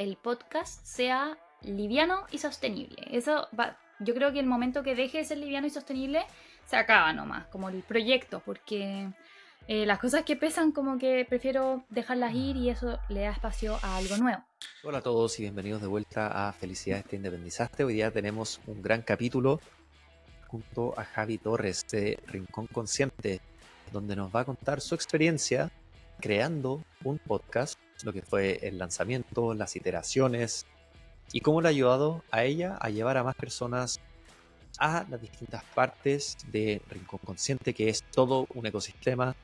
el podcast sea liviano y sostenible. Yo creo que el momento que deje de ser liviano y sostenible se acaba nomás, como el proyecto, porque las cosas que pesan como que prefiero dejarlas ir y eso le da espacio a algo nuevo. Hola a todos y bienvenidos de vuelta a Felicidades Te Independizaste. Hoy día tenemos un gran capítulo junto a Javi Torres de Rincón Consciente, donde nos va a contar su experiencia creando un podcast, lo que fue el lanzamiento, las iteraciones y cómo le ha ayudado a ella a llevar a más personas a las distintas partes de Rincón Consciente, que es todo un ecosistema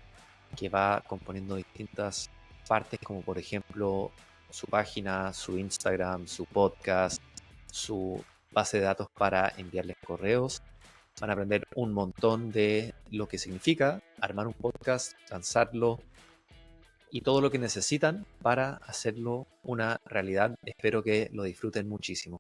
que va componiendo distintas partes, como por ejemplo su página, su Instagram, su podcast, su base de datos para enviarles correos. Van a aprender un montón de lo que significa armar un podcast, lanzarlo y todo lo que necesitan para hacerlo una realidad. Espero que lo disfruten muchísimo.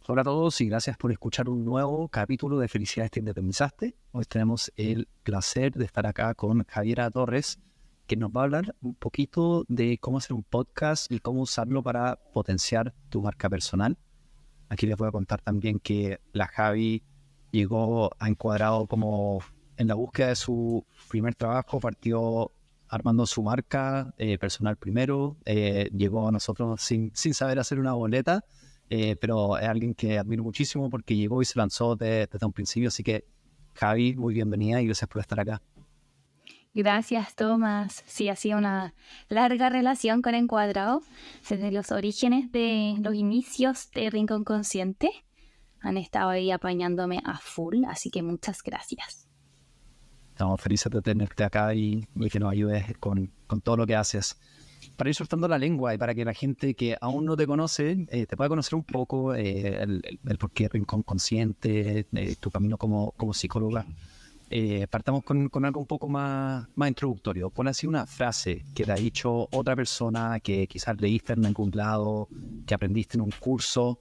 Hola a todos y gracias por escuchar un nuevo capítulo de Felicidades Te Independizaste. Hoy tenemos el placer de estar acá con Javiera Torres, que nos va a hablar un poquito de cómo hacer un podcast y cómo usarlo para potenciar tu marca personal. Aquí les voy a contar también que la Javi llegó a Encuadrado como en la búsqueda de su primer trabajo, partió armando su marca personal primero, llegó a nosotros sin saber hacer una boleta. Pero es alguien que admiro muchísimo porque llegó y se lanzó desde un principio. Así que, Javi, muy bienvenida y gracias por estar acá. Gracias, Tomás. Sí, ha sido una larga relación con Encuadrado, desde los orígenes de los inicios de Rincón Consciente. Han estado ahí apañándome a full, así que muchas gracias. Estamos felices de tenerte acá y que nos ayudes con todo lo que haces. Para ir soltando la lengua y para que la gente que aún no te conoce te pueda conocer un poco el por qué Rincón Consciente, tu camino como psicóloga. Partamos con algo un poco más introductorio. Pon así una frase que te ha dicho otra persona que quizás leíste en algún lado, que aprendiste en un curso,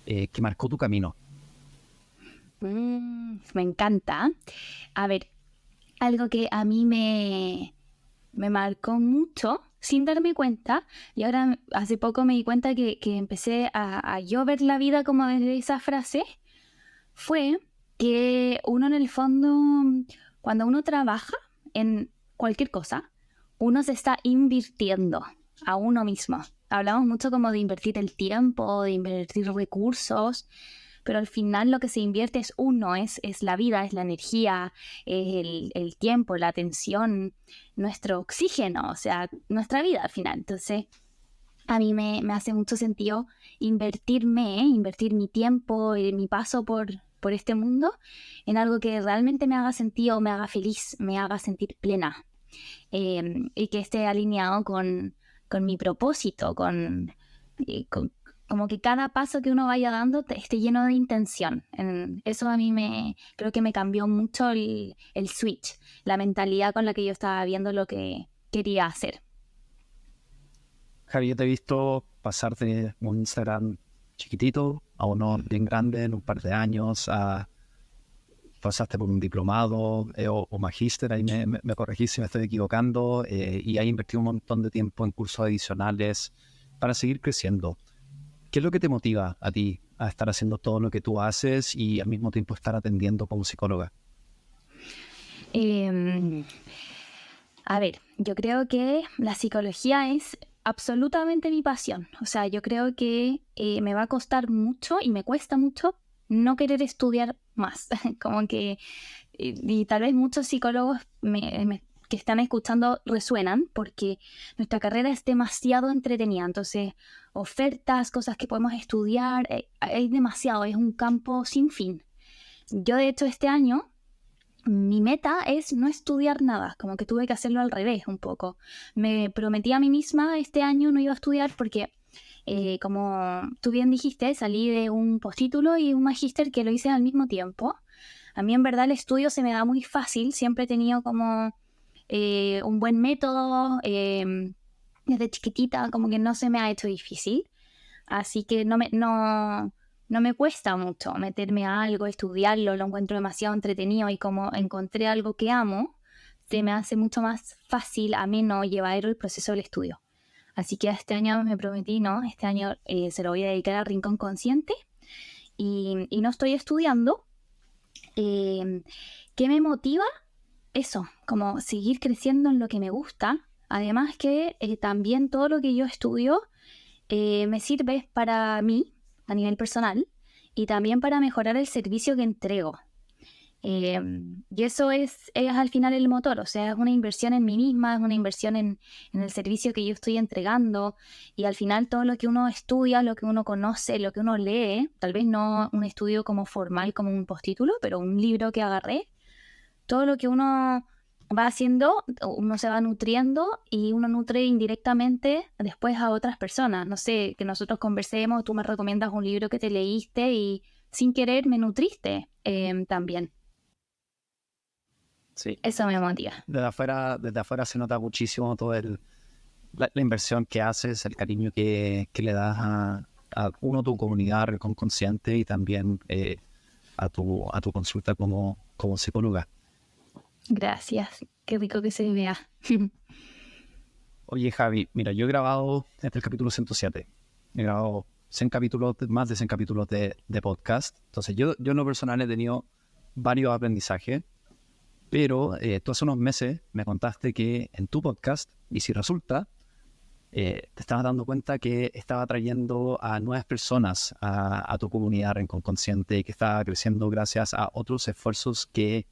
que marcó tu camino. Me encanta. A ver, algo que a mí me marcó mucho sin darme cuenta, y ahora hace poco me di cuenta que empecé a yo ver la vida como desde esa frase, fue que uno en el fondo, cuando uno trabaja en cualquier cosa, uno se está invirtiendo a uno mismo. Hablamos mucho como de invertir el tiempo, de invertir recursos, pero al final lo que se invierte es uno, es la vida, es la energía, es el tiempo, la atención, nuestro oxígeno, o sea, nuestra vida al final. Entonces, a mí me hace mucho sentido invertir mi tiempo y mi paso por este mundo en algo que realmente me haga sentido, me haga feliz, me haga sentir plena, y que esté alineado con mi propósito, con como que cada paso que uno vaya dando esté lleno de intención. Eso a mí creo que me cambió mucho el switch, la mentalidad con la que yo estaba viendo lo que quería hacer. Javi, yo te he visto pasar de un Instagram chiquitito a uno bien grande en un par de años, pasaste por un diplomado o magíster, ahí me corregís si me estoy equivocando, y has invertido un montón de tiempo en cursos adicionales para seguir creciendo. ¿Qué es lo que te motiva a ti a estar haciendo todo lo que tú haces y al mismo tiempo estar atendiendo como psicóloga? A ver, yo creo que la psicología es absolutamente mi pasión. O sea, yo creo que me va a costar mucho y me cuesta mucho no querer estudiar más. Como que, y tal vez muchos psicólogos que están escuchando resuenan porque nuestra carrera es demasiado entretenida. Entonces, ofertas, cosas que podemos estudiar, hay demasiado, es un campo sin fin. Yo, de hecho, este año mi meta es no estudiar nada, como que tuve que hacerlo al revés un poco. Me prometí a mí misma este año no iba a estudiar porque, como tú bien dijiste, salí de un postítulo y un magíster que lo hice al mismo tiempo. A mí en verdad el estudio se me da muy fácil, siempre he tenido como un buen método, desde chiquitita como que no se me ha hecho difícil, así que no me cuesta mucho meterme a algo, estudiarlo, lo encuentro demasiado entretenido y como encontré algo que amo, se me hace mucho más fácil, ameno, llevadero el proceso del estudio. Así que este año me prometí, ¿no? Este año se lo voy a dedicar al Rincón Consciente y no estoy estudiando. ¿Qué me motiva? Eso, como seguir creciendo en lo que me gusta. Además que también todo lo que yo estudio me sirve para mí a nivel personal y también para mejorar el servicio que entrego. Y eso es al final el motor, o sea, es una inversión en mí misma, es una inversión en el servicio que yo estoy entregando, y al final todo lo que uno estudia, lo que uno conoce, lo que uno lee, tal vez no un estudio como formal, como un postítulo, pero un libro que agarré, todo lo que uno va haciendo, uno se va nutriendo y uno nutre indirectamente después a otras personas. No sé, que nosotros conversemos, tú me recomiendas un libro que te leíste y sin querer me nutriste también. Sí. Eso me motiva. Desde afuera se nota muchísimo toda la inversión que haces, el cariño que le das a tu comunidad Rincón Consciente y también a tu consulta como psicóloga. Gracias, qué rico que se vea. Oye, Javi, mira, yo he grabado desde el capítulo 107. He grabado 100 capítulos, más de 100 capítulos de podcast. Entonces, yo en lo personal he tenido varios aprendizajes. Pero tú hace unos meses me contaste que en tu podcast, y si resulta, te estabas dando cuenta que estaba trayendo a nuevas personas a tu comunidad Rincón Consciente, que estaba creciendo gracias a otros esfuerzos que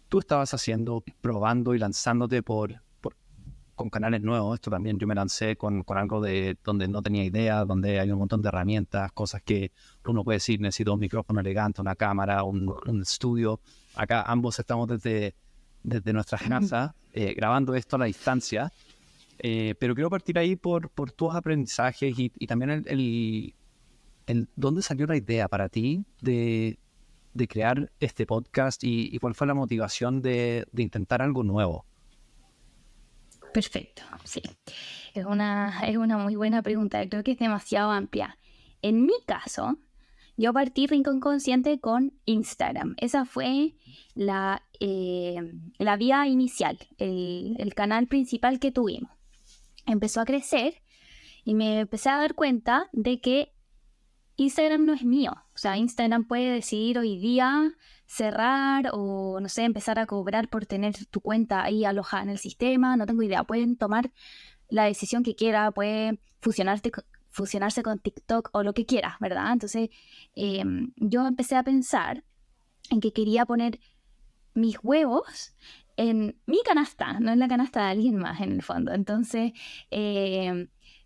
tú estabas haciendo, probando y lanzándote con canales nuevos. Esto también yo me lancé con algo de donde no tenía idea, donde hay un montón de herramientas, cosas que uno puede decir, necesito un micrófono elegante, una cámara, un estudio. Acá ambos estamos desde nuestras casas grabando esto a la distancia, pero quiero partir ahí por tus aprendizajes y también el dónde salió la idea para ti de crear este podcast y cuál fue la motivación de intentar algo nuevo. Perfecto, sí. Es una muy buena pregunta. Creo que es demasiado amplia. En mi caso, yo partí Rincón Consciente con Instagram. Esa fue la vía inicial, el canal principal que tuvimos. Empezó a crecer y me empecé a dar cuenta de que Instagram no es mío. O sea, Instagram puede decidir hoy día cerrar o, no sé, empezar a cobrar por tener tu cuenta ahí alojada en el sistema. No tengo idea. Pueden tomar la decisión que quiera, puede fusionarse con TikTok o lo que quiera, ¿verdad? Entonces, yo empecé a pensar en que quería poner mis huevos en mi canasta, no en la canasta de alguien más, en el fondo. Entonces,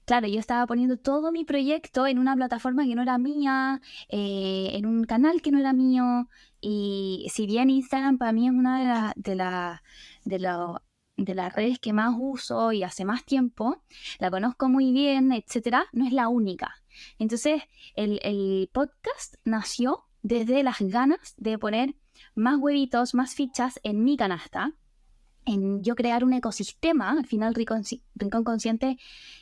claro, yo estaba poniendo todo mi proyecto en una plataforma que no era mía, en un canal que no era mío, y si bien Instagram para mí es una de las redes que más uso y hace más tiempo, la conozco muy bien, etcétera, no es la única. Entonces, el podcast nació desde las ganas de poner más huevitos, más fichas en mi canasta, en yo crear un ecosistema. Al final Rincón Consciente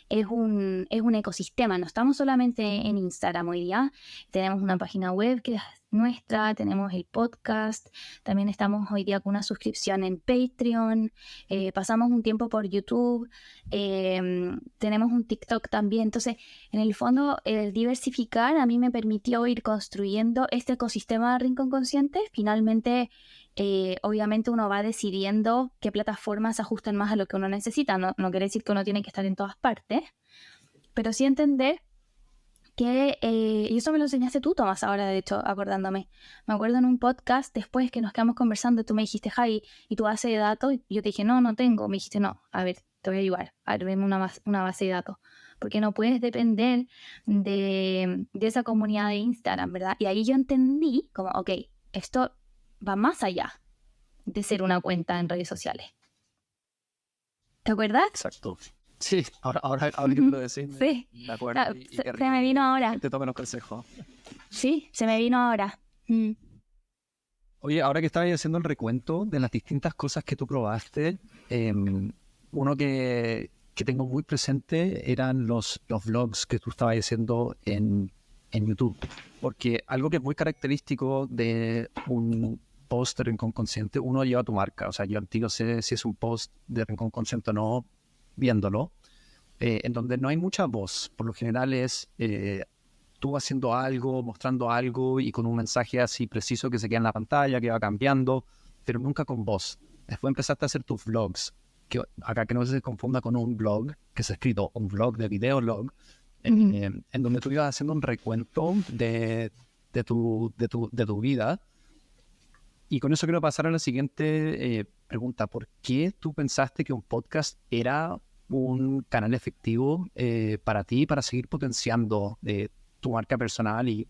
es un ecosistema, no estamos solamente en Instagram hoy día, tenemos una página web que es nuestra, tenemos el podcast, también estamos hoy día con una suscripción en Patreon, pasamos un tiempo por YouTube, tenemos un TikTok también. Entonces, en el fondo, el diversificar a mí me permitió ir construyendo este ecosistema de Rincón Consciente. Finalmente, obviamente uno va decidiendo qué plataformas se ajustan más a lo que uno necesita. No quiere decir que uno tiene que estar en todas partes, pero sí entender que, y eso me lo enseñaste tú, Tomás, ahora de hecho, acordándome. Me acuerdo en un podcast, después que nos quedamos conversando, tú me dijiste, Javi, ¿y tu base de datos? Y yo te dije, no tengo. Me dijiste, no, a ver, te voy a ayudar, a ver, ven una base de datos. Porque no puedes depender de esa comunidad de Instagram, ¿verdad? Y ahí yo entendí como, ok, esto va más allá de ser una cuenta en redes sociales. ¿Te acuerdas? Exacto. Sí, ahora que me lo decís, sí. Me acuerdo. Se me vino ahora. Te tomen los consejos. Sí, se me vino ahora. Oye, ahora que estabas haciendo el recuento de las distintas cosas que tú probaste, uno que tengo muy presente eran los vlogs que tú estabas haciendo en YouTube. Porque algo que es muy característico de un post de Rincón Consciente, uno lleva tu marca. O sea, yo antiguo sé si es un post de Rincón Consciente o no, viéndolo, en donde no hay mucha voz. Por lo general es tú haciendo algo, mostrando algo y con un mensaje así preciso que se queda en la pantalla, que va cambiando, pero nunca con voz. Después empezaste a hacer tus vlogs, que acá que no se confunda con un blog, que se ha escrito un vlog de videolog, en donde tú ibas haciendo un recuento de tu vida. Y con eso quiero pasar a la siguiente pregunta. ¿Por qué tú pensaste que un podcast era un canal efectivo para ti, para seguir potenciando tu marca personal y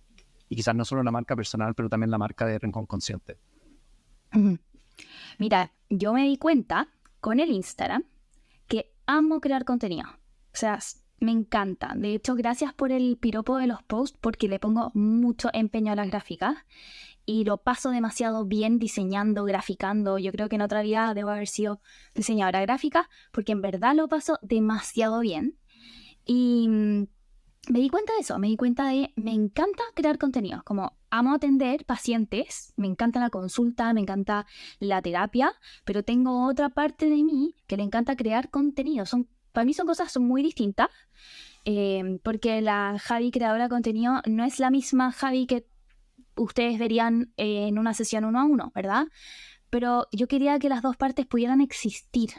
quizás no solo la marca personal, pero también la marca de Rincón Consciente? Mira, yo me di cuenta con el Instagram que amo crear contenido. O sea, me encanta. De hecho, gracias por el piropo de los posts, porque le pongo mucho empeño a las gráficas y lo paso demasiado bien diseñando, graficando. Yo creo que en otra vida debo haber sido diseñadora gráfica, porque en verdad lo paso demasiado bien. Y me di cuenta de eso, me encanta crear contenido, como amo atender pacientes, me encanta la consulta, me encanta la terapia, pero tengo otra parte de mí que le encanta crear contenido. Para mí son cosas muy distintas, porque la Javi creadora de contenido no es la misma Javi que ustedes verían en una sesión 1-a-1, ¿verdad? Pero yo quería que las dos partes pudieran existir.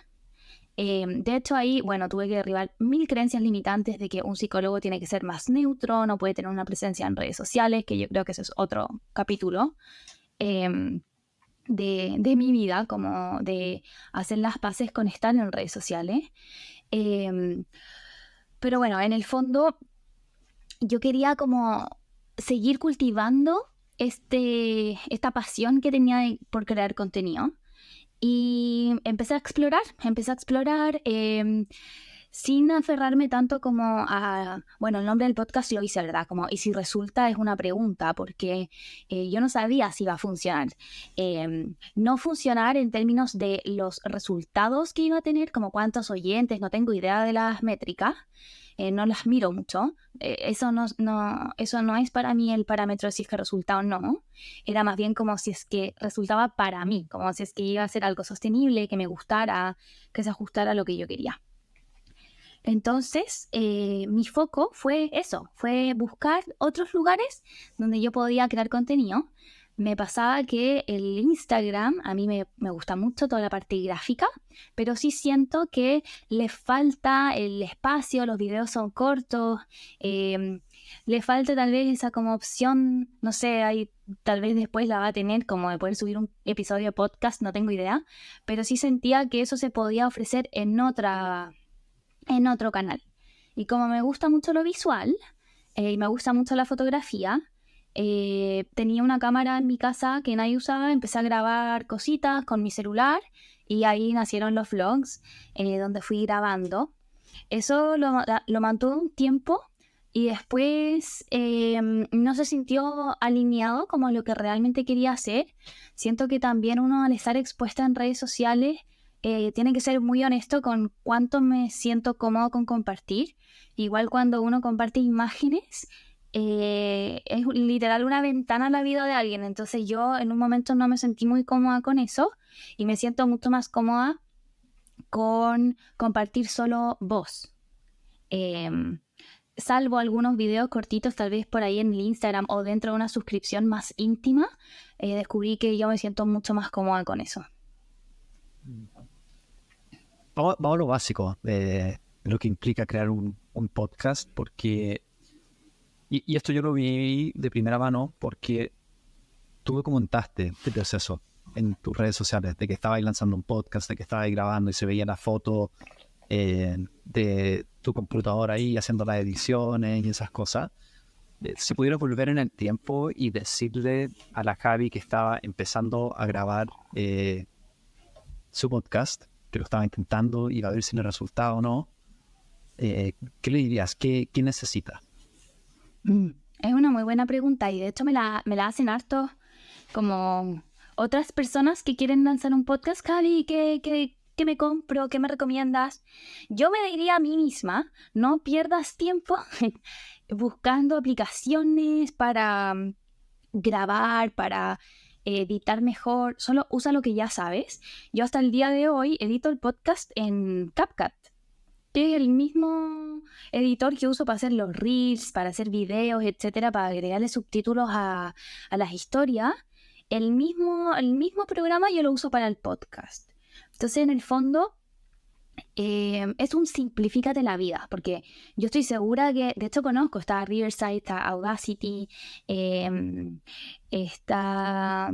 De hecho ahí, bueno, tuve que derribar 1000 creencias limitantes de que un psicólogo tiene que ser más neutro, no puede tener una presencia en redes sociales, que yo creo que ese es otro capítulo de mi vida, como de hacer las paces con estar en redes sociales. Pero bueno, en el fondo yo quería como seguir cultivando esta pasión que tenía por crear contenido. Y empecé a explorar, sin aferrarme tanto como a... Bueno, el nombre del podcast lo hice, ¿verdad? Como, y si resulta, es una pregunta, porque yo no sabía si iba a funcionar. No funcionar en términos de los resultados que iba a tener, como cuántos oyentes, no tengo idea de las métricas. No las miro mucho. Eso no es para mí el parámetro de si es que resulta o no. Era más bien como si es que resultaba para mí, como si es que iba a ser algo sostenible, que me gustara, que se ajustara a lo que yo quería. Entonces, mi foco fue eso, fue buscar otros lugares donde yo podía crear contenido. Me pasaba que el Instagram, a mí me gusta mucho toda la parte gráfica, pero sí siento que le falta el espacio, los videos son cortos, le falta tal vez esa como opción, no sé, ahí tal vez después la va a tener como de poder subir un episodio de podcast, no tengo idea, pero sí sentía que eso se podía ofrecer en otro canal. Y como me gusta mucho lo visual y me gusta mucho la fotografía, tenía una cámara en mi casa que nadie usaba, empecé a grabar cositas con mi celular y ahí nacieron los vlogs donde fui grabando. Eso lo mantuve un tiempo y después no se sintió alineado como lo que realmente quería hacer. Siento que también uno, al estar expuesta en redes sociales, tiene que ser muy honesto con cuánto me siento cómodo con compartir. Igual cuando uno comparte imágenes, es literal una ventana a la vida de alguien. Entonces yo en un momento no me sentí muy cómoda con eso y me siento mucho más cómoda con compartir solo voz. Salvo algunos videos cortitos tal vez por ahí en el Instagram o dentro de una suscripción más íntima, descubrí que yo me siento mucho más cómoda con eso. Vamos a lo básico de lo que implica crear un podcast, porque y esto yo lo vi de primera mano porque tú me comentaste el proceso en tus redes sociales de que estabas lanzando un podcast, de que estabas grabando y se veía la foto de tu computadora ahí haciendo las ediciones y esas cosas. Si pudieras volver en el tiempo y decirle a la Javi que estaba empezando a grabar su podcast, que lo estaba intentando y a ver si le resultaba o no, ¿qué le dirías? ¿Qué necesita? Es una muy buena pregunta y de hecho me la hacen harto como otras personas que quieren lanzar un podcast. Javi, ¿qué me compro? ¿Qué me recomiendas? Yo me diría a mí misma, no pierdas tiempo buscando aplicaciones para grabar, para editar mejor, solo usa lo que ya sabes. Yo hasta el día de hoy edito el podcast en CapCut, que es el mismo editor que uso para hacer los reels, para hacer videos, etcétera, para agregarle subtítulos a las historias. El mismo programa yo lo uso para el podcast. Entonces, en el fondo, es un simplifícate la vida, porque yo estoy segura que, de hecho conozco, está Riverside, está Audacity, está,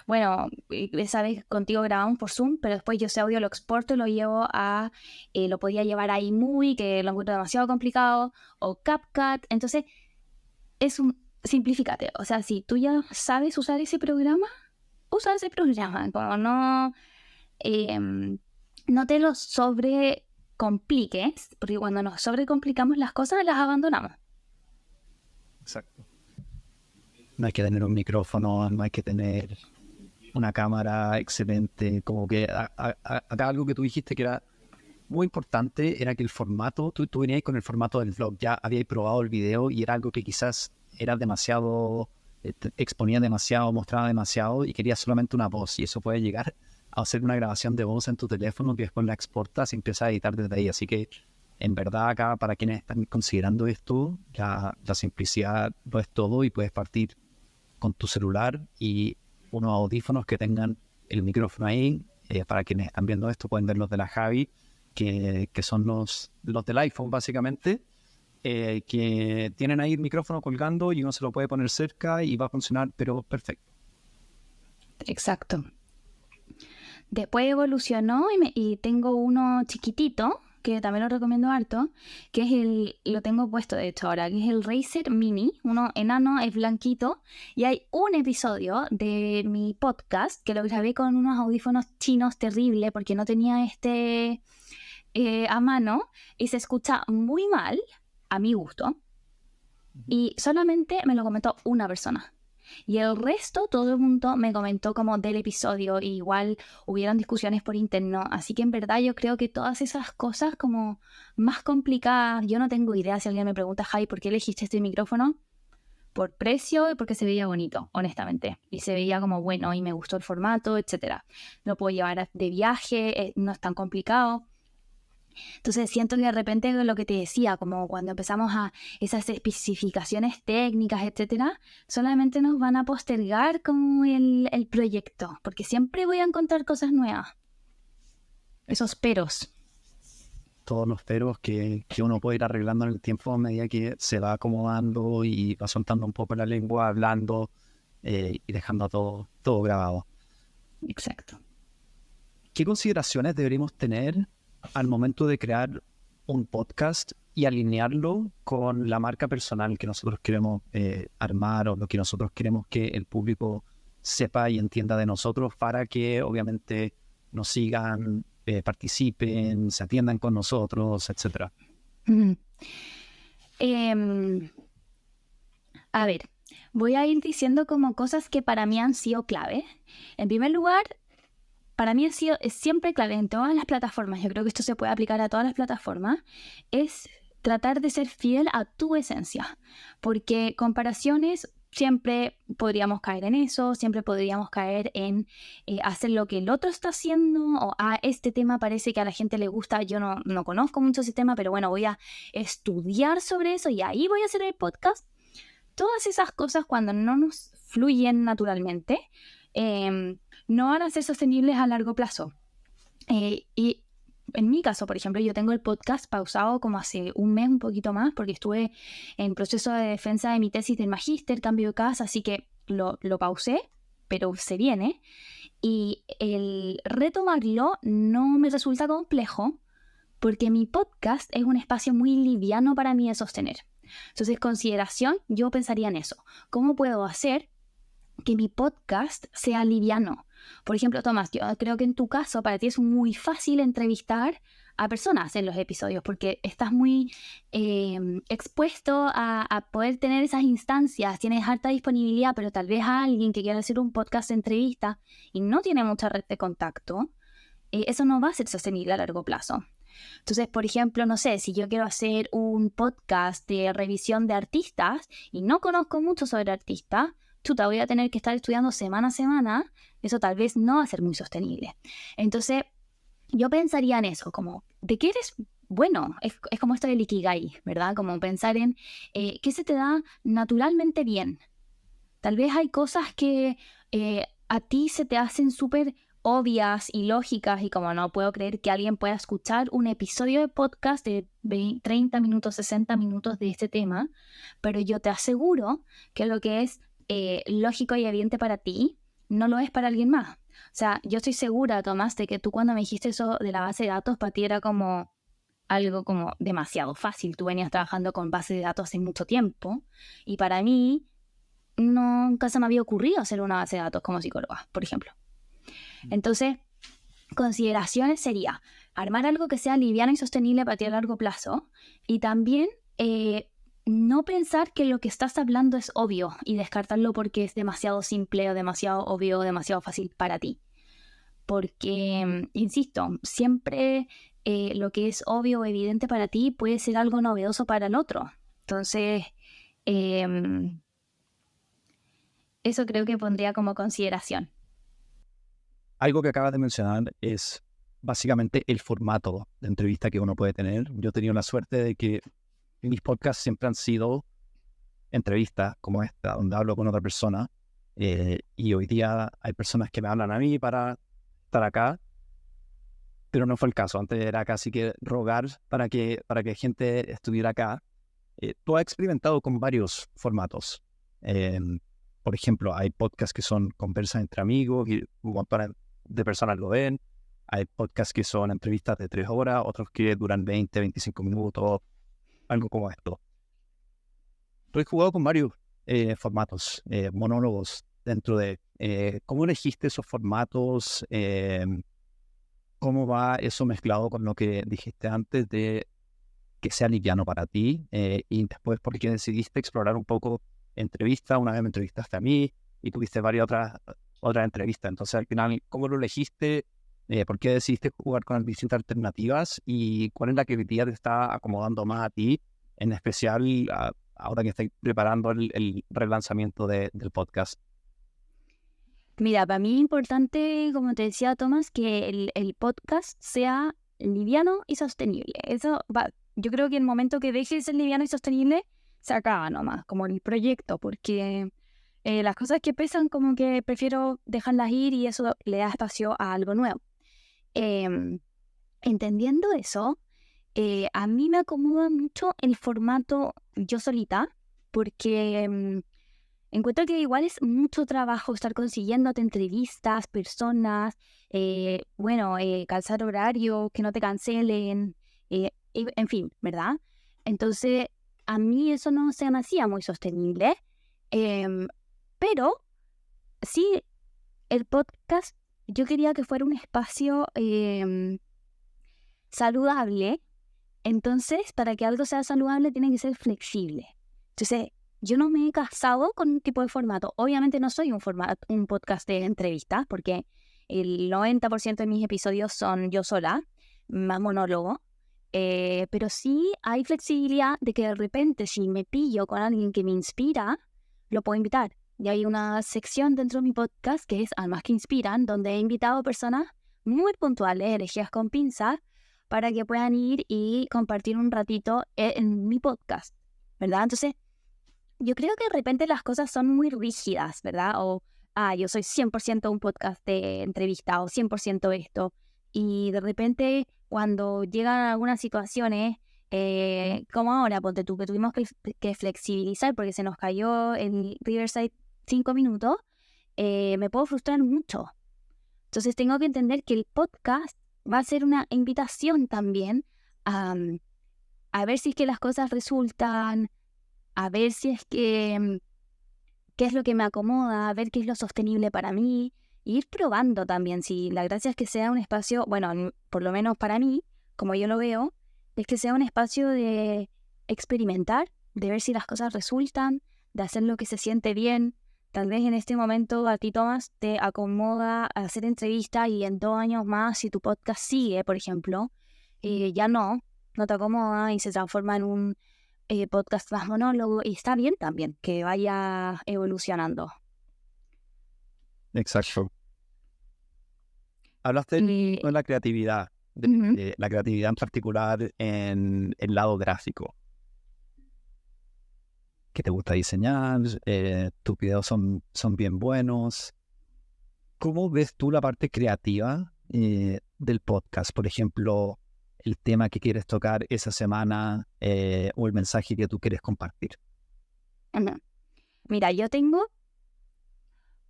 bueno, esa vez contigo grabamos por Zoom, pero después yo ese audio lo exporto y lo llevo a, lo podía llevar a iMovie, que lo encuentro demasiado complicado, o CapCut. Entonces es un simplifícate, o sea, si tú ya sabes usar ese programa, usa ese programa, como no... no te lo sobrecompliques, porque cuando nos sobrecomplicamos las cosas, las abandonamos. Exacto. No hay que tener un micrófono, no hay que tener una cámara excelente. Como que acá algo que tú dijiste que era muy importante era que el formato, tú venías con el formato del vlog, ya habíais probado el video y era algo que quizás era demasiado, exponía demasiado, mostraba demasiado y querías solamente una voz, y eso puede llegar a hacer una grabación de voz en tu teléfono que después la exportas y empiezas a editar desde ahí. Así que en verdad acá, para quienes están considerando esto, la simplicidad lo es todo, y puedes partir con tu celular y unos audífonos que tengan el micrófono ahí. Para quienes están viendo esto pueden ver los de la Javi, que son los del iPhone básicamente, que tienen ahí el micrófono colgando y uno se lo puede poner cerca y va a funcionar, pero perfecto. Exacto. Después evolucionó y tengo uno chiquitito, que también lo recomiendo harto, que es lo tengo puesto de hecho ahora, que es el Razer Mini, uno enano, es blanquito, y hay un episodio de mi podcast que lo grabé con unos audífonos chinos terrible porque no tenía a mano, y se escucha muy mal, a mi gusto, y solamente me lo comentó una persona. Y el resto, todo el mundo me comentó como del episodio, y igual hubieron discusiones por interno. Así que en verdad yo creo que todas esas cosas como más complicadas, yo no tengo idea. Si alguien me pregunta, Javi, ¿por qué elegiste este micrófono? Por precio y porque se veía bonito, honestamente. Y se veía como bueno y me gustó el formato, etc. Lo puedo llevar de viaje, no es tan complicado. Entonces siento que de repente lo que te decía, como cuando empezamos a esas especificaciones técnicas, etcétera, solamente nos van a postergar como el proyecto, porque siempre voy a encontrar cosas nuevas. Esos peros. Todos los peros que uno puede ir arreglando en el tiempo a medida que se va acomodando y va soltando un poco la lengua, hablando y dejando todo grabado. Exacto. ¿Qué consideraciones deberíamos tener al momento de crear un podcast y alinearlo con la marca personal que nosotros queremos armar, o lo que nosotros queremos que el público sepa y entienda de nosotros, para que obviamente nos sigan, participen, se atiendan con nosotros, etcétera? A ver, voy a ir diciendo como cosas que para mí han sido clave. En primer lugar, para mí es siempre clave en todas las plataformas, yo creo que esto se puede aplicar a todas las plataformas, es tratar de ser fiel a tu esencia, porque comparaciones siempre podríamos caer en eso, siempre podríamos caer en hacer lo que el otro está haciendo, o este tema parece que a la gente le gusta, yo no conozco mucho ese tema, pero bueno, voy a estudiar sobre eso y ahí voy a hacer el podcast. Todas esas cosas, cuando no nos fluyen naturalmente, no van a ser sostenibles a largo plazo. Y en mi caso, por ejemplo, yo tengo el podcast pausado como hace un mes, un poquito más, porque estuve en proceso de defensa de mi tesis del magíster, cambio de casa, así que lo pausé, pero se viene. Y el retomarlo no me resulta complejo, porque mi podcast es un espacio muy liviano para mí de sostener. Entonces, consideración, yo pensaría en eso. ¿Cómo puedo hacer que mi podcast sea liviano? Por ejemplo, Tomás, yo creo que en tu caso para ti es muy fácil entrevistar a personas en los episodios, porque estás muy expuesto a poder tener esas instancias, tienes alta disponibilidad, pero tal vez a alguien que quiera hacer un podcast de entrevista y no tiene mucha red de contacto, eso no va a ser sostenible a largo plazo. Entonces, por ejemplo, no sé, si yo quiero hacer un podcast de revisión de artistas y no conozco mucho sobre artistas, chuta, voy a tener que estar estudiando semana a semana, eso tal vez no va a ser muy sostenible. Entonces, yo pensaría en eso, como, ¿de qué eres bueno? Es como esto del Ikigai, ¿verdad? Como pensar en qué se te da naturalmente bien. Tal vez hay cosas que a ti se te hacen súper obvias y lógicas y como no puedo creer que alguien pueda escuchar un episodio de podcast de 30 minutos, 60 minutos de este tema, pero yo te aseguro que lo que es lógico y evidente para ti no lo es para alguien más. O sea, yo estoy segura, Tomás, de que tú cuando me dijiste eso de la base de datos, para ti era como algo como demasiado fácil. Tú venías trabajando con base de datos hace mucho tiempo y para mí nunca se me había ocurrido hacer una base de datos como psicóloga, por ejemplo. Entonces, consideraciones sería armar algo que sea liviano y sostenible para ti a largo plazo y también no pensar que lo que estás hablando es obvio y descartarlo porque es demasiado simple o demasiado obvio o demasiado fácil para ti. Porque, insisto, siempre lo que es obvio o evidente para ti puede ser algo novedoso para el otro. Entonces, eso creo que pondría como consideración. Algo que acabas de mencionar es básicamente el formato de entrevista que uno puede tener. Yo he tenido la suerte de que mis podcasts siempre han sido entrevistas como esta, donde hablo con otra persona, y hoy día hay personas que me hablan a mí para estar acá, pero no fue el caso. Antes era casi que rogar para que gente estuviera acá. Tú has experimentado con varios formatos. Por ejemplo, hay podcasts que son conversas entre amigos y un montón de personas lo ven. Hay podcasts que son entrevistas de 3 horas, otros que duran 20, 25 minutos, algo como esto. Tú has jugado con varios formatos, monólogos dentro de... ¿Cómo elegiste esos formatos? ¿Cómo va eso mezclado con lo que dijiste antes de que sea liviano para ti? Y después, ¿por qué decidiste explorar un poco entrevista? Una vez me entrevistaste a mí y tuviste varias otras entrevistas. Entonces, al final, ¿cómo lo elegiste? ¿Por qué decidiste jugar con distintas alternativas? ¿Y cuál es la que hoy día te está acomodando más a ti? En especial, ahora que estoy preparando el relanzamiento del podcast. Mira, para mí es importante, como te decía Tomás, que el podcast sea liviano y sostenible. Eso va, yo creo que el momento que deje de ser liviano y sostenible, se acaba nomás, como el proyecto, porque las cosas que pesan como que prefiero dejarlas ir y eso le da espacio a algo nuevo. Entendiendo eso, a mí me acomoda mucho el formato yo solita, porque encuentro que igual es mucho trabajo estar consiguiéndote entrevistas, personas, calzar horario, que no te cancelen, en fin, ¿verdad? Entonces, a mí eso no se me hacía muy sostenible, pero sí, el podcast yo quería que fuera un espacio saludable. Entonces, para que algo sea saludable tiene que ser flexible. Entonces, yo no me he casado con un tipo de formato. Obviamente no soy un podcast de entrevistas, porque el 90% de mis episodios son yo sola, más monólogo. Pero sí hay flexibilidad de que de repente si me pillo con alguien que me inspira, lo puedo invitar. Y hay una sección dentro de mi podcast que es Almas que Inspiran, donde he invitado a personas muy puntuales, elegidas con pinzas, para que puedan ir y compartir un ratito en mi podcast, ¿verdad? Entonces, yo creo que de repente las cosas son muy rígidas, ¿verdad? O, yo soy 100% un podcast de entrevista o 100% esto. Y de repente, cuando llegan algunas situaciones, como ahora, ponte tú, que tuvimos que flexibilizar porque se nos cayó el Riverside 5 minutos, me puedo frustrar mucho. Entonces tengo que entender que el podcast va a ser una invitación también a ver si es que las cosas resultan, a ver si es que qué es lo que me acomoda, a ver qué es lo sostenible para mí, e ir probando también. Si la gracia es que sea un espacio, bueno, por lo menos para mí, como yo lo veo, es que sea un espacio de experimentar, de ver si las cosas resultan, de hacer lo que se siente bien. Tal vez en este momento a ti, Tomás, te acomoda hacer entrevistas y en 2 años más, si tu podcast sigue, por ejemplo, ya no te acomoda y se transforma en un podcast más monólogo y está bien también que vaya evolucionando. Exacto. Hablaste Y- de la creatividad, Ujú. de la creatividad en particular en el lado gráfico. ¿Qué te gusta diseñar? Tus videos son bien buenos. ¿Cómo ves tú la parte creativa del podcast? Por ejemplo, el tema que quieres tocar esa semana o el mensaje que tú quieres compartir. Ujú. Mira, yo tengo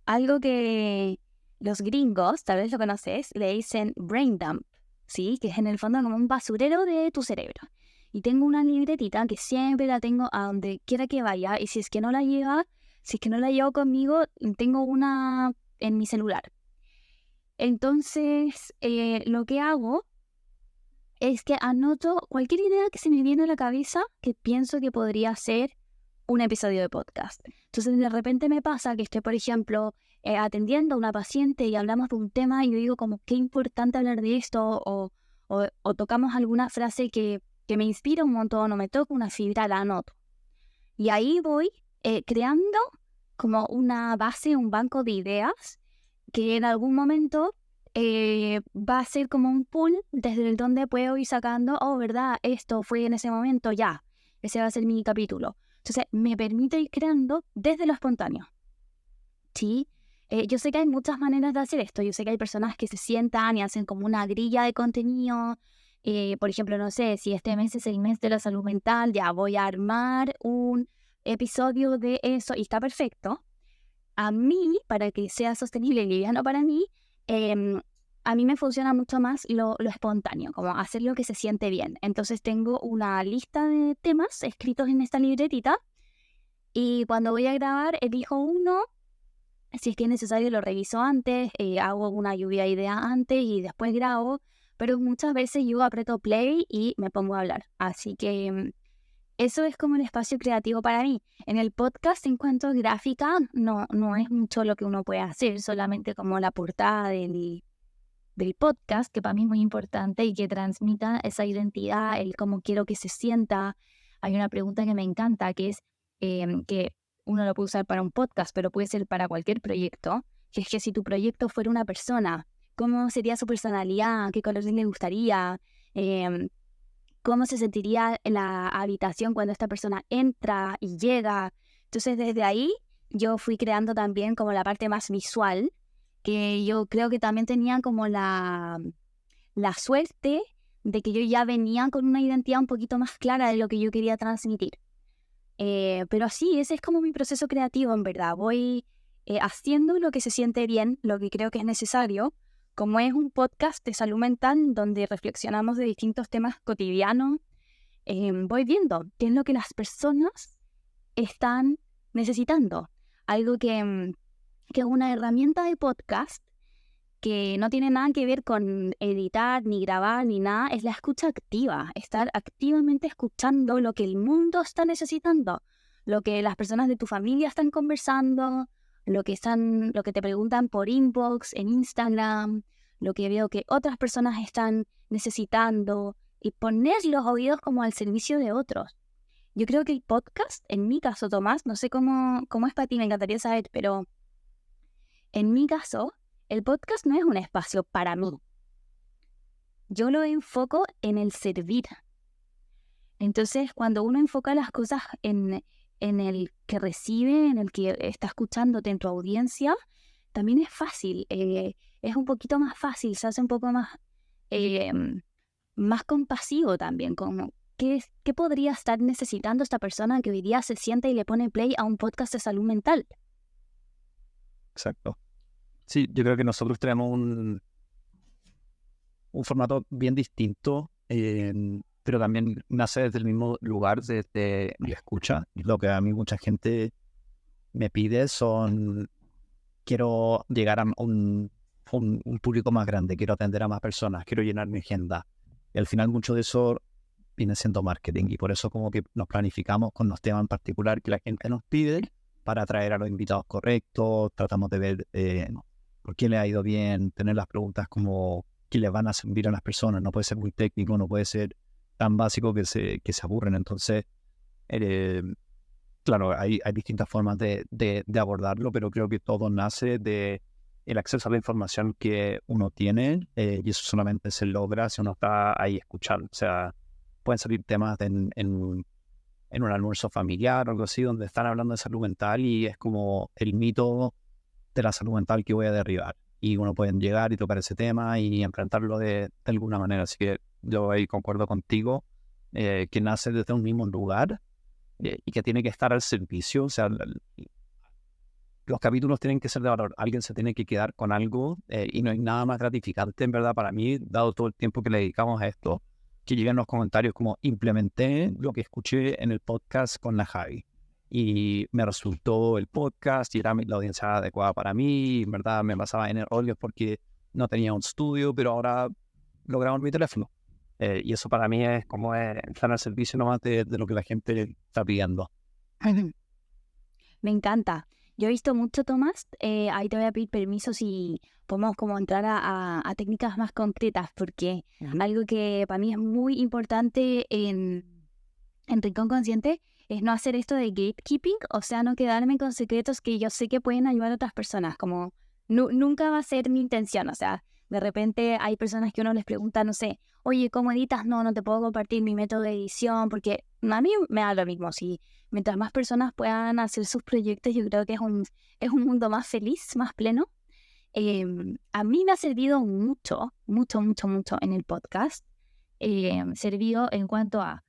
algo que los gringos, tal vez lo conoces, le dicen brain dump, ¿sí? Que es en el fondo como un basurero de tu cerebro. Y tengo una libretita que siempre la tengo a donde quiera que vaya. Y si es que no la llevo conmigo, tengo una en mi celular. Entonces, lo que hago es que anoto cualquier idea que se me viene a la cabeza que pienso que podría ser un episodio de podcast. Entonces de repente me pasa que estoy, por ejemplo, atendiendo a una paciente y hablamos de un tema y yo digo como qué importante hablar de esto o tocamos alguna frase que me inspira un montón o me toca una fibra, la anoto. Y ahí voy creando como una base, un banco de ideas que en algún momento va a ser como un pool desde el donde puedo ir sacando, oh, ¿verdad? Esto fue en ese momento, ya. Ese va a ser mi capítulo. Entonces, me permite ir creando desde lo espontáneo. ¿Sí? Yo sé que hay muchas maneras de hacer esto. Yo sé que hay personas que se sientan y hacen como una grilla de contenido. Por ejemplo, no sé, si este mes es el mes de la salud mental, ya voy a armar un episodio de eso y está perfecto. A mí, para que sea sostenible y liviano para mí, a mí me funciona mucho más lo espontáneo, como hacer lo que se siente bien. Entonces tengo una lista de temas escritos en esta libretita y cuando voy a grabar elijo uno, si es que es necesario lo reviso antes, hago una lluvia de ideas antes y después grabo, pero muchas veces yo aprieto play y me pongo a hablar. Así que eso es como el espacio creativo para mí. En el podcast, en cuanto a gráfica, no es mucho lo que uno puede hacer, solamente como la portada del podcast, que para mí es muy importante y que transmita esa identidad, el cómo quiero que se sienta. Hay una pregunta que me encanta, que es que uno lo puede usar para un podcast, pero puede ser para cualquier proyecto, que es que si tu proyecto fuera una persona, ¿cómo sería su personalidad? ¿Qué colores le gustaría? Em, ¿Cómo se sentiría en la habitación cuando esta persona entra y llega? Entonces, desde ahí yo fui creando también como la parte más visual, que yo creo que también tenía como la suerte de que yo ya venía con una identidad un poquito más clara de lo que yo quería transmitir. Pero sí, ese es como mi proceso creativo, en verdad. Voy haciendo lo que se siente bien, lo que creo que es necesario. Como es un podcast de salud mental donde reflexionamos de distintos temas cotidianos, voy viendo qué es lo que las personas están necesitando. Algo que es una herramienta de podcast que no tiene nada que ver con editar, ni grabar, ni nada, es la escucha activa, estar activamente escuchando lo que el mundo está necesitando, lo que las personas de tu familia están conversando, lo que te preguntan por inbox, en Instagram, lo que veo que otras personas están necesitando y poner los oídos como al servicio de otros. Yo creo que el podcast, en mi caso, Tomás, no sé cómo es para ti, me encantaría saber, pero en mi caso, el podcast no es un espacio para mí. Yo lo enfoco en el servir. Entonces, cuando uno enfoca las cosas en el que recibe, en el que está escuchándote en tu audiencia, también es fácil. Es un poquito más fácil, se hace un poco eh, más compasivo también. Como, ¿qué podría estar necesitando esta persona que hoy día se sienta y le pone play a un podcast de salud mental? Exacto. Sí, yo creo que nosotros tenemos un formato bien distinto, pero también nace desde el mismo lugar, desde la escucha. Lo que a mí mucha gente me pide son, quiero llegar a un público más grande, quiero atender a más personas, quiero llenar mi agenda. Y al final mucho de eso viene siendo marketing y por eso como que nos planificamos con los temas en particular que la gente nos pide para atraer a los invitados correctos, tratamos de ver por qué le ha ido bien, tener las preguntas como que les van a servir a las personas, no puede ser muy técnico, no puede ser tan básico que se aburren. Entonces, claro, hay distintas formas de abordarlo, pero creo que todo nace de el acceso a la información que uno tiene, y eso solamente se logra si uno está ahí escuchando. O sea, pueden salir temas en un almuerzo familiar o algo así, donde están hablando de salud mental y es como el mito de la salud mental que voy a derribar. Y uno puede llegar y tocar ese tema y enfrentarlo de alguna manera. Así que yo ahí concuerdo contigo, que nace desde un mismo lugar, y que tiene que estar al servicio. O sea, los capítulos tienen que ser de valor. Alguien se tiene que quedar con algo, y no hay nada más gratificante, en verdad, para mí, dado todo el tiempo que le dedicamos a esto, que lleguen los comentarios como implementé lo que escuché en el podcast con la Javi y me resultó el podcast y era la audiencia adecuada para mí. En verdad me pasaba en errores porque no tenía un estudio, pero ahora lo grabo en mi teléfono. Y eso para mí es como estar al servicio nomás de lo que la gente está pidiendo. Me encanta. Yo he visto mucho, Tomás. Ahí te voy a pedir permiso si podemos como entrar a técnicas más concretas, porque algo que para mí es muy importante en Rincón Consciente es no hacer esto de gatekeeping, o sea, no quedarme con secretos que yo sé que pueden ayudar a otras personas, como nunca va a ser mi intención. O sea, de repente hay personas que uno les pregunta, no sé, oye, ¿cómo editas? No te puedo compartir mi método de edición, porque a mí me da lo mismo. Si mientras más personas puedan hacer sus proyectos, yo creo que es un mundo más feliz, más pleno. A mí me ha servido mucho, mucho, mucho, mucho en el podcast. Servido en cuanto a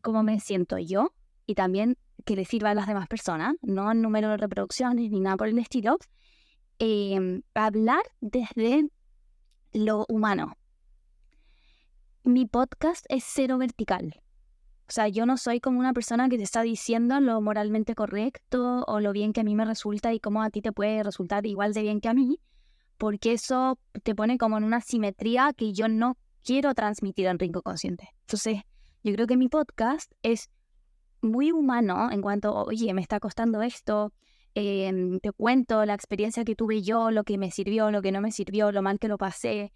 cómo me siento yo y también que le sirva a las demás personas, no el número de reproducciones ni nada por el estilo. Hablar desde lo humano. Mi podcast es cero vertical. O sea, yo no soy como una persona que te está diciendo lo moralmente correcto o lo bien que a mí me resulta y cómo a ti te puede resultar igual de bien que a mí, porque eso te pone como en una simetría que yo no quiero transmitir en Rincón Consciente. Entonces, yo creo que mi podcast es muy humano en cuanto, oye, me está costando esto, te cuento la experiencia que tuve yo, lo que me sirvió, lo que no me sirvió, lo mal que lo pasé.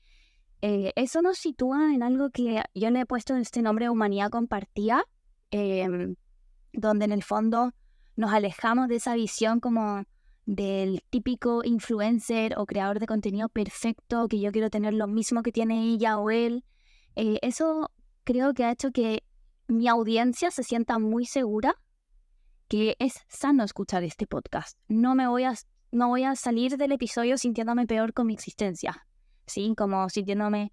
Eso nos sitúa en algo que yo le he puesto este nombre de humanidad compartida, donde en el fondo nos alejamos de esa visión como del típico influencer o creador de contenido perfecto, que yo quiero tener lo mismo que tiene ella o él. Eso creo que ha hecho que mi audiencia se sienta muy segura que es sano escuchar este podcast. No voy a salir del episodio sintiéndome peor con mi existencia, ¿sí? Como sintiéndome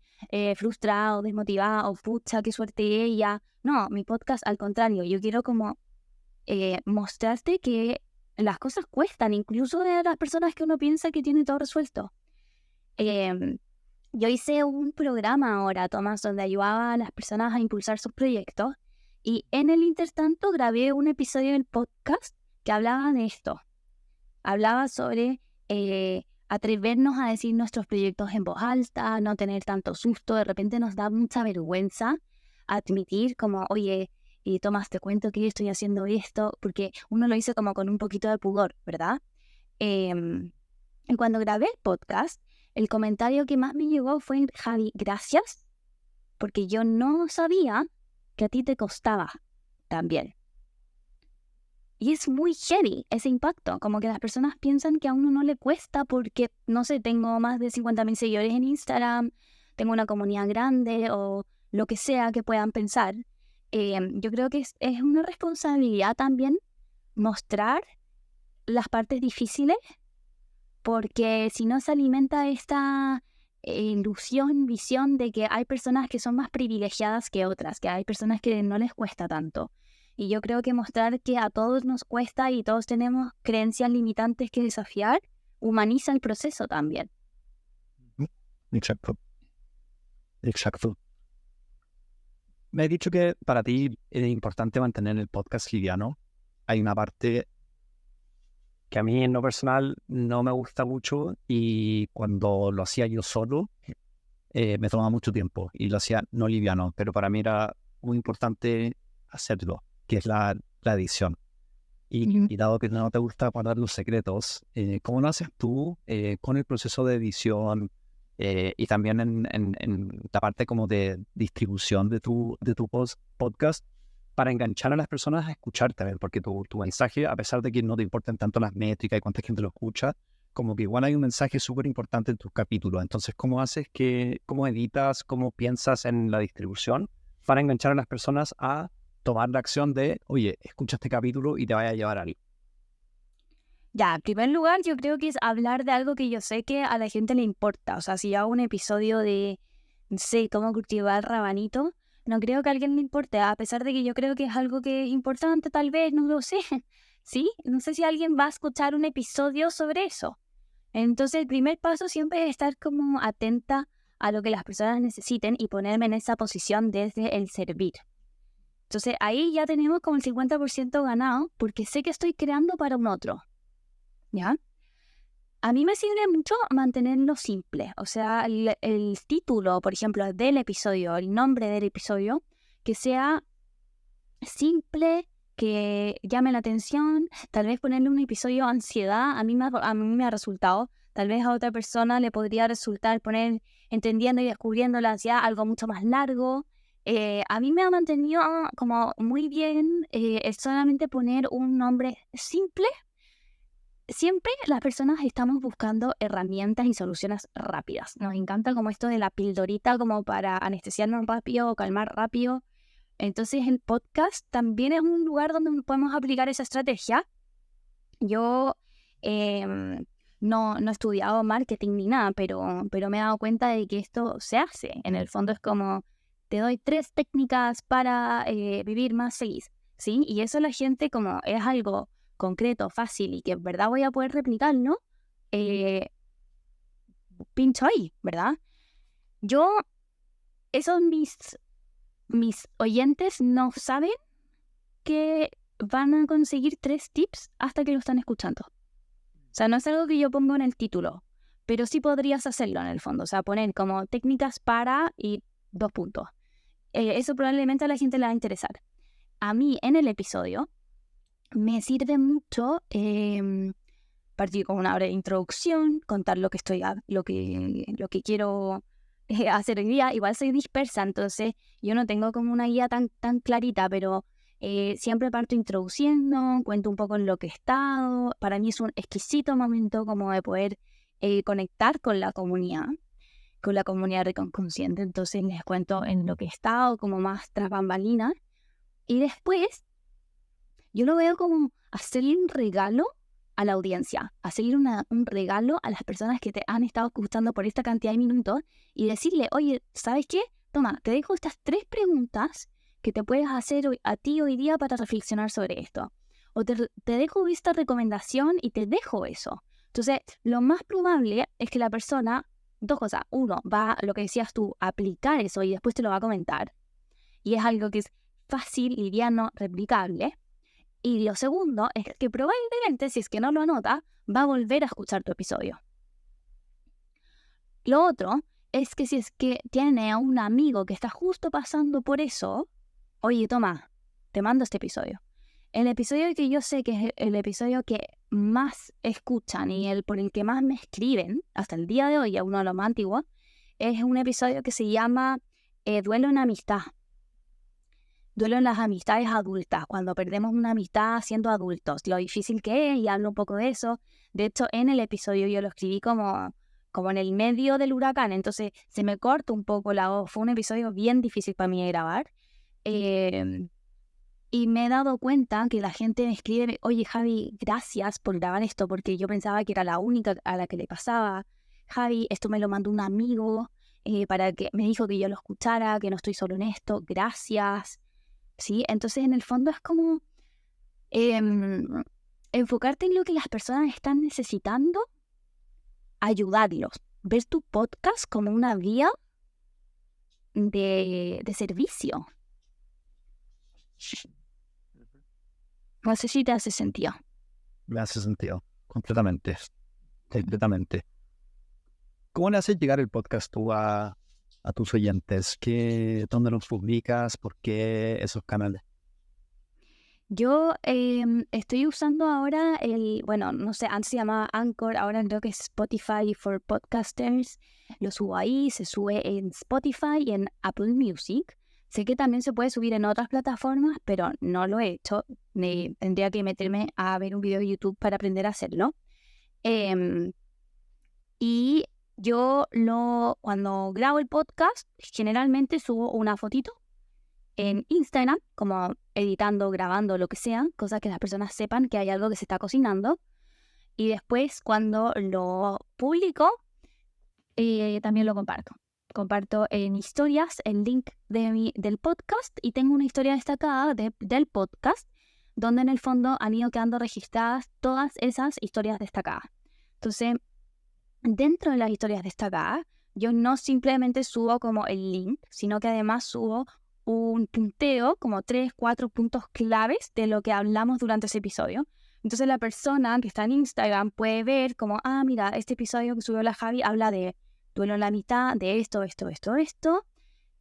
frustrada o desmotivada o pucha, qué suerte ella. No, mi podcast al contrario, yo quiero como mostrarte que las cosas cuestan, incluso de las personas que uno piensa que tiene todo resuelto. Yo hice un programa ahora, Tomás, donde ayudaba a las personas a impulsar sus proyectos y en el intertanto grabé un episodio del podcast que hablaba de esto. Hablaba sobre atrevernos a decir nuestros proyectos en voz alta, no tener tanto susto. De repente nos da mucha vergüenza admitir como, oye, Tomás, te cuento que estoy haciendo esto, porque uno lo hizo como con un poquito de pudor, ¿verdad? Y cuando grabé el podcast, el comentario que más me llegó fue, Javi, gracias, porque yo no sabía que a ti te costaba también. Y es muy heavy ese impacto, como que las personas piensan que a uno no le cuesta porque, no sé, tengo más de 50.000 seguidores en Instagram, tengo una comunidad grande o lo que sea que puedan pensar. Yo creo que es una responsabilidad también mostrar las partes difíciles, porque si no se alimenta esta ilusión, visión de que hay personas que son más privilegiadas que otras, que hay personas que no les cuesta tanto. Y yo creo que mostrar que a todos nos cuesta y todos tenemos creencias limitantes que desafiar, humaniza el proceso también. Exacto. Me has dicho que para ti es importante mantener el podcast liviano. Hay una parte que a mí en lo personal no me gusta mucho y cuando lo hacía yo solo me tomaba mucho tiempo y lo hacía no liviano, pero para mí era muy importante hacerlo, que es la edición. Y dado que no te gusta guardar los secretos, ¿cómo lo haces tú con el proceso de edición y también en la parte como de distribución de tu podcast para enganchar a las personas a escucharte? Porque tu mensaje, a pesar de que no te importen tanto las métricas y cuánta gente lo escucha, como que igual hay un mensaje súper importante en tus capítulos. Entonces, cómo editas, cómo piensas en la distribución para enganchar a las personas a tomar la acción de, oye, escucha este capítulo y te vaya a llevar algo? Ya, en primer lugar, yo creo que es hablar de algo que yo sé que a la gente le importa. O sea, si yo hago un episodio de, no sé, cómo cultivar rabanito, no creo que a alguien le importe, a pesar de que yo creo que es algo que es importante, tal vez, no lo sé. ¿Sí? No sé si alguien va a escuchar un episodio sobre eso. Entonces, el primer paso siempre es estar como atenta a lo que las personas necesiten y ponerme en esa posición desde el servir. Entonces, ahí ya tenemos como el 50% ganado porque sé que estoy creando para un otro. ¿Ya? A mí me sirve mucho mantenerlo simple, o sea, el título, por ejemplo, del episodio, el nombre del episodio, que sea simple, que llame la atención. Tal vez ponerle un episodio ansiedad, a mí me ha resultado. Tal vez a otra persona le podría resultar poner entendiendo y descubriendo la ansiedad algo mucho más largo. A mí me ha mantenido como muy bien el solamente poner un nombre simple. Siempre las personas estamos buscando herramientas y soluciones rápidas. Nos encanta como esto de la pildorita como para anestesiarnos rápido o calmar rápido. Entonces el podcast también es un lugar donde podemos aplicar esa estrategia. Yo no he estudiado marketing ni nada, pero me he dado cuenta de que esto se hace. En el fondo es como, te doy 3 técnicas para vivir más feliz, ¿sí? Y eso la gente como es algo concreto, fácil y que en verdad voy a poder replicarlo, pincho ahí, ¿verdad? Yo, esos mis oyentes no saben que van a conseguir 3 tips hasta que lo están escuchando. O sea, no es algo que yo pongo en el título, pero sí podrías hacerlo en el fondo. O sea, poner como técnicas para y 2 puntos. Eso probablemente a la gente le va a interesar. A mí en el episodio me sirve mucho partir con una breve introducción, contar lo que quiero hacer hoy día. Igual soy dispersa, entonces yo no tengo como una guía tan clarita, pero siempre parto introduciendo, cuento un poco en lo que he estado. Para mí es un exquisito momento como de poder conectar con la comunidad de Rincón Consciente. Entonces les cuento en lo que he estado, como más tras bambalinas. Y después yo lo veo como hacerle un regalo a la audiencia, hacerle un regalo a las personas que te han estado escuchando por esta cantidad de minutos y decirle, oye, ¿sabes qué? Toma, te dejo estas 3 preguntas que te puedes hacer a ti hoy día para reflexionar sobre esto. O te dejo esta recomendación y te dejo eso. Entonces, lo más probable es que la persona, 2 cosas. 1, va, lo que decías tú, a aplicar eso y después te lo va a comentar. Y es algo que es fácil, liviano, replicable. Y lo segundo es que probablemente, si es que no lo anota, va a volver a escuchar tu episodio. Lo otro es que si es que tiene a un amigo que está justo pasando por eso, oye, toma, te mando este episodio. El episodio que yo sé que es el episodio que más escuchan y el por el que más me escriben, hasta el día de hoy, es uno de los más antiguos, es un episodio que se llama Duelo en Amistad. Duelo en las amistades adultas, cuando perdemos una amistad siendo adultos, lo difícil que es, y hablo un poco de eso. De hecho, en el episodio yo lo escribí como en el medio del huracán, entonces se me corta un poco la voz. Fue un episodio bien difícil para mí de grabar. Y me he dado cuenta que la gente me escribe, oye Javi, gracias por grabar esto, porque yo pensaba que era la única a la que le pasaba. Javi, esto me lo mandó un amigo para que me dijo que yo lo escuchara, que no estoy solo en esto, gracias. ¿Sí? Entonces, en el fondo es como enfocarte en lo que las personas están necesitando, ayudarlos. Ver tu podcast como una vía de servicio. No sé si te hace sentido. Me hace sentido, completamente. ¿Cómo le haces llegar el podcast tú a tus oyentes? ¿Dónde los publicas? ¿Por qué esos canales? Yo estoy usando ahora no sé, antes se llamaba Anchor, ahora creo que es Spotify for Podcasters. Lo subo ahí, se sube en Spotify y en Apple Music. Sé que también se puede subir en otras plataformas, pero no lo he hecho. Tendría que meterme a ver un video de YouTube para aprender a hacerlo. Y cuando grabo el podcast, generalmente subo una fotito en Instagram, como editando, grabando, lo que sea, cosa que las personas sepan que hay algo que se está cocinando. Y después, cuando lo publico, también lo comparto. Comparto en historias el link del podcast y tengo una historia destacada del podcast donde en el fondo han ido quedando registradas todas esas historias destacadas. Entonces, dentro de las historias destacadas, yo no simplemente subo como el link, sino que además subo un punteo, como 3, 4 puntos claves de lo que hablamos durante ese episodio. Entonces la persona que está en Instagram puede ver como, mira, este episodio que subió la Javi habla de duelo en la mitad, de esto,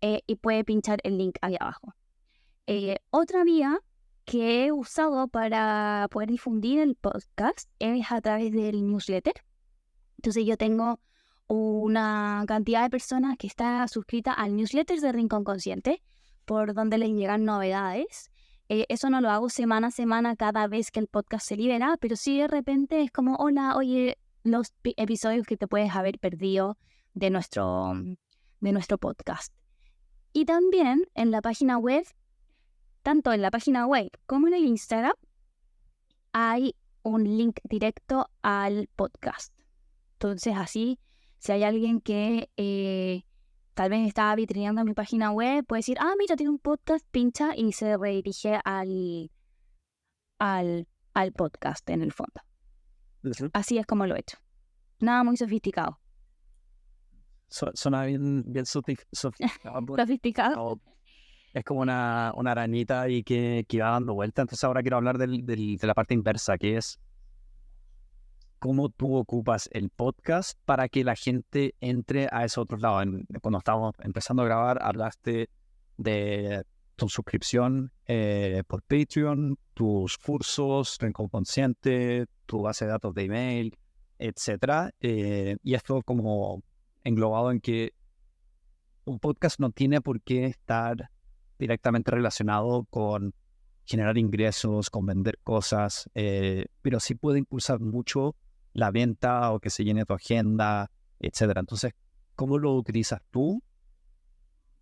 y puede pinchar el link ahí abajo. Otra vía que he usado para poder difundir el podcast es a través del newsletter. Entonces yo tengo una cantidad de personas que está suscrita al newsletter de Rincón Consciente, por donde les llegan novedades. Eso no lo hago semana a semana cada vez que el podcast se libera, pero sí de repente es como, hola, oye, los episodios que te puedes haber perdido de nuestro podcast. Y también en la página web, tanto en la página web como en el Instagram, hay un link directo al podcast. Entonces así, si hay alguien que tal vez estaba vitrineando mi página web, puede decir, mira, tiene un podcast, pincha y se redirige al podcast en el fondo. Así es como lo he hecho. Nada muy sofisticado. Suena bien sofisticado. ¿Sofisticado? Es como una arañita y que va dando vuelta. Entonces ahora quiero hablar de la parte inversa, que es cómo tú ocupas el podcast para que la gente entre a ese otro lado. Cuando estábamos empezando a grabar, hablaste de tu suscripción por Patreon, tus cursos, Rincón Consciente, tu base de datos de email, etcétera. Y esto como englobado en que un podcast no tiene por qué estar directamente relacionado con generar ingresos, con vender cosas, pero sí puede impulsar mucho la venta o que se llene tu agenda, etcétera. Entonces, ¿cómo lo utilizas tú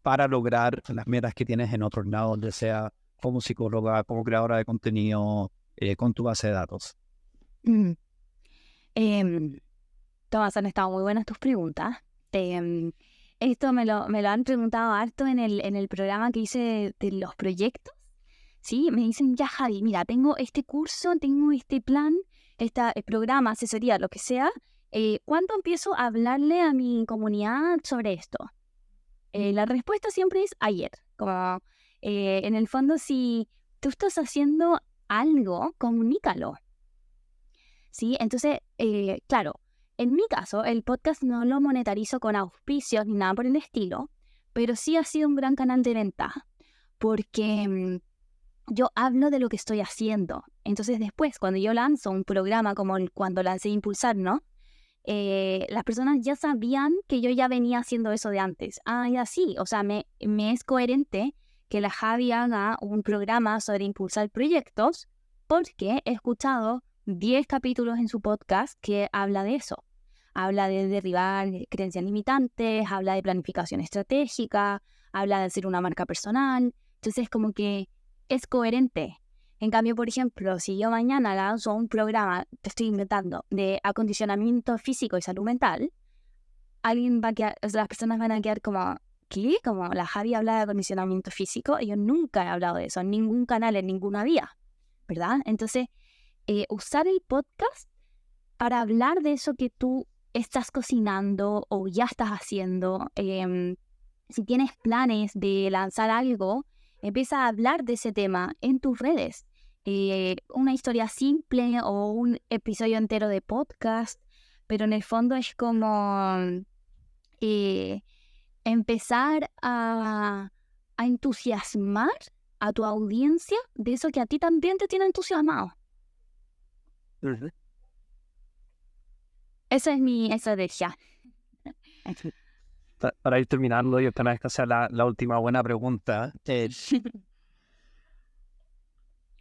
para lograr las metas que tienes en otros lados, ya sea como psicóloga, como creadora de contenido, con tu base de datos? Tomás, han estado muy buenas tus preguntas. Esto me lo han preguntado harto en el programa que hice de los proyectos. Sí, me dicen, ya Javi, mira, tengo este curso, tengo este plan, este programa, asesoría, lo que sea. ¿Cuándo empiezo a hablarle a mi comunidad sobre esto? La respuesta siempre es ayer. Como en el fondo, si tú estás haciendo algo, comunícalo. ¿Sí? Entonces, claro, en mi caso, el podcast no lo monetarizo con auspicios ni nada por el estilo, pero sí ha sido un gran canal de venta, porque yo hablo de lo que estoy haciendo. Entonces después, cuando yo lanzo un programa como cuando lancé Impulsar, ¿no? Las personas ya sabían que yo ya venía haciendo eso de antes. Ya sí, o sea, me es coherente que la Javi haga un programa sobre impulsar proyectos porque he escuchado 10 capítulos en su podcast que habla de eso. Habla de derribar creencias limitantes, habla de planificación estratégica, habla de hacer una marca personal. Entonces, como que es coherente. En cambio, por ejemplo, si yo mañana lanzo un programa, te estoy inventando, de acondicionamiento físico y salud mental, las personas van a quedar como, ¿qué? Como la Javi habla de acondicionamiento físico, y yo nunca he hablado de eso, en ningún canal, en ninguna vía, ¿verdad? Entonces, usar el podcast para hablar de eso que tú estás cocinando o ya estás haciendo. Si tienes planes de lanzar algo, empieza a hablar de ese tema en tus redes. Una historia simple o un episodio entero de podcast, pero en el fondo es como empezar a entusiasmar a tu audiencia de eso que a ti también te tiene entusiasmado. Esa es mi estrategia. Para ir terminando, y ojalá esta sea la última buena pregunta.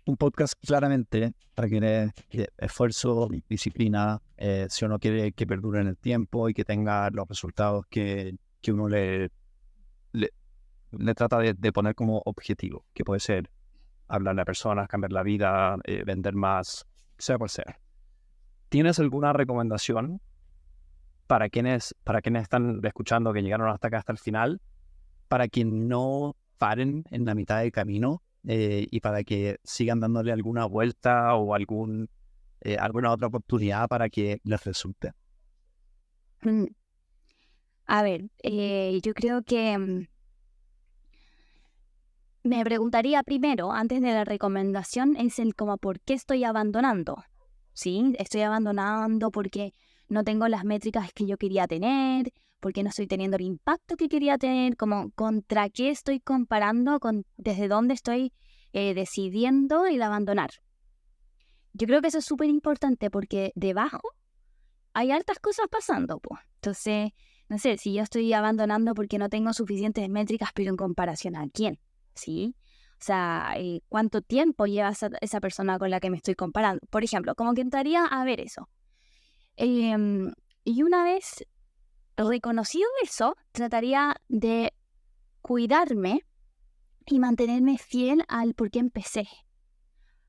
Un podcast claramente requiere esfuerzo, disciplina, si uno quiere que perdure en el tiempo y que tenga los resultados que uno le trata de poner como objetivo, que puede ser hablarle a personas, cambiar la vida, vender más, sea cual sea. ¿Tienes alguna recomendación para quienes están escuchando, que llegaron hasta acá, hasta el final, para que no paren en la mitad del camino y para que sigan dándole alguna vuelta o alguna otra oportunidad para que les resulte? A ver, yo creo que me preguntaría primero, antes de la recomendación, es el como ¿por qué estoy abandonando? ¿Sí? Estoy abandonando porque no tengo las métricas que yo quería tener, porque no estoy teniendo el impacto que quería tener, como contra qué estoy comparando, desde dónde estoy decidiendo el abandonar. Yo creo que eso es súper importante porque debajo hay hartas cosas pasando, pues. Entonces, no sé, si yo estoy abandonando porque no tengo suficientes métricas, pero en comparación a quién, ¿sí? O sea, ¿cuánto tiempo lleva esa persona con la que me estoy comparando? Por ejemplo, como que entraría a ver eso. Y una vez reconocido eso, trataría de cuidarme y mantenerme fiel al por qué empecé.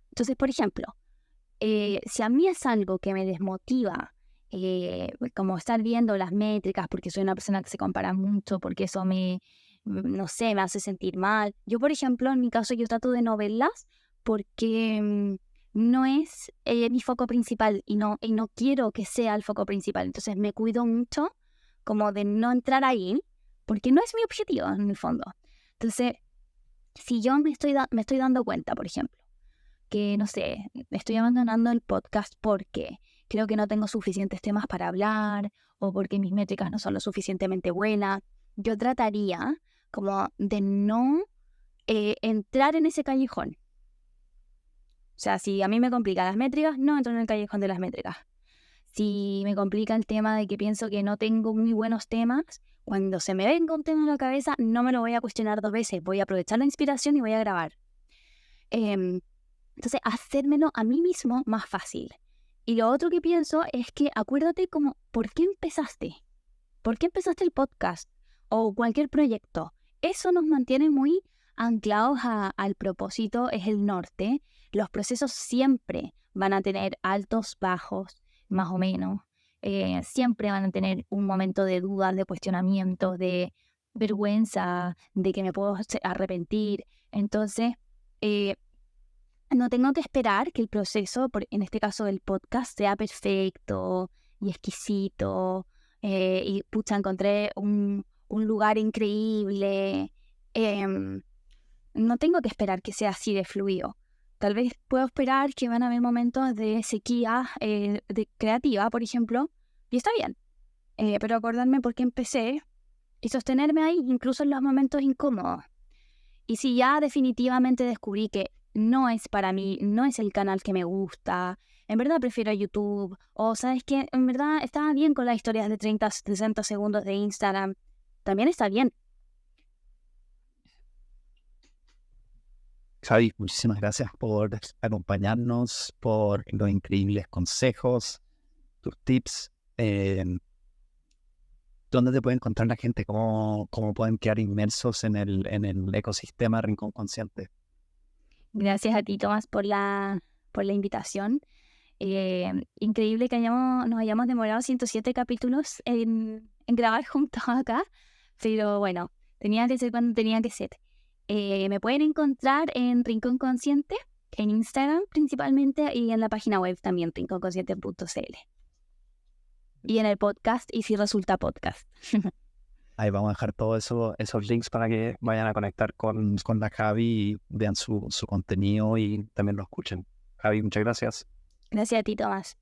Entonces, por ejemplo, si a mí es algo que me desmotiva, como estar viendo las métricas, porque soy una persona que se compara mucho, porque eso no sé, me hace sentir mal. Yo, por ejemplo, en mi caso, yo trato de no verlas porque no es mi foco principal y no quiero que sea el foco principal. Entonces me cuido mucho como de no entrar ahí, porque no es mi objetivo en el fondo. Entonces, si yo me estoy dando cuenta, por ejemplo, que, no sé, estoy abandonando el podcast porque creo que no tengo suficientes temas para hablar o porque mis métricas no son lo suficientemente buenas, yo trataría como de no entrar en ese callejón. O sea, si a mí me complican las métricas, no entro en el callejón de las métricas. Si me complica el tema de que pienso que no tengo muy buenos temas, cuando se me venga un tema en la cabeza, no me lo voy a cuestionar 2 veces. Voy a aprovechar la inspiración y voy a grabar. Entonces, hacérmelo a mí mismo más fácil. Y lo otro que pienso es que acuérdate como, ¿por qué empezaste? ¿Por qué empezaste el podcast? O cualquier proyecto. Eso nos mantiene muy anclados al propósito, es el norte. Los procesos siempre van a tener altos, bajos, más o menos. Siempre van a tener un momento de dudas, de cuestionamiento, de vergüenza, de que me puedo arrepentir. Entonces, no tengo que esperar que el proceso, en este caso del podcast, sea perfecto y exquisito. Y pucha, encontré un lugar increíble. No tengo que esperar que sea así de fluido. Tal vez puedo esperar que van a haber momentos de sequía de creativa, por ejemplo, y está bien. Pero acordarme por qué empecé y sostenerme ahí, incluso en los momentos incómodos. Y si ya definitivamente descubrí que no es para mí, no es el canal que me gusta, en verdad prefiero YouTube, o sabes que en verdad estaba bien con las historias de 30, 60 segundos de Instagram, también está bien. Javi, muchísimas gracias por acompañarnos, por los increíbles consejos, tus tips. ¿Dónde te puede encontrar la gente? ¿Cómo pueden quedar inmersos en el ecosistema Rincón Consciente? Gracias a ti, Tomás, por la invitación. Increíble que nos hayamos demorado 107 capítulos en grabar juntos acá, pero bueno, tenía que ser cuando tenía que ser. Me pueden encontrar en Rincón Consciente, en Instagram principalmente, y en la página web también, rinconconsciente.cl. Y en el podcast, y si resulta podcast. Ahí vamos a dejar todos esos links para que vayan a conectar con la Javi y vean su contenido y también lo escuchen. Javi, muchas gracias. Gracias a ti, Tomás.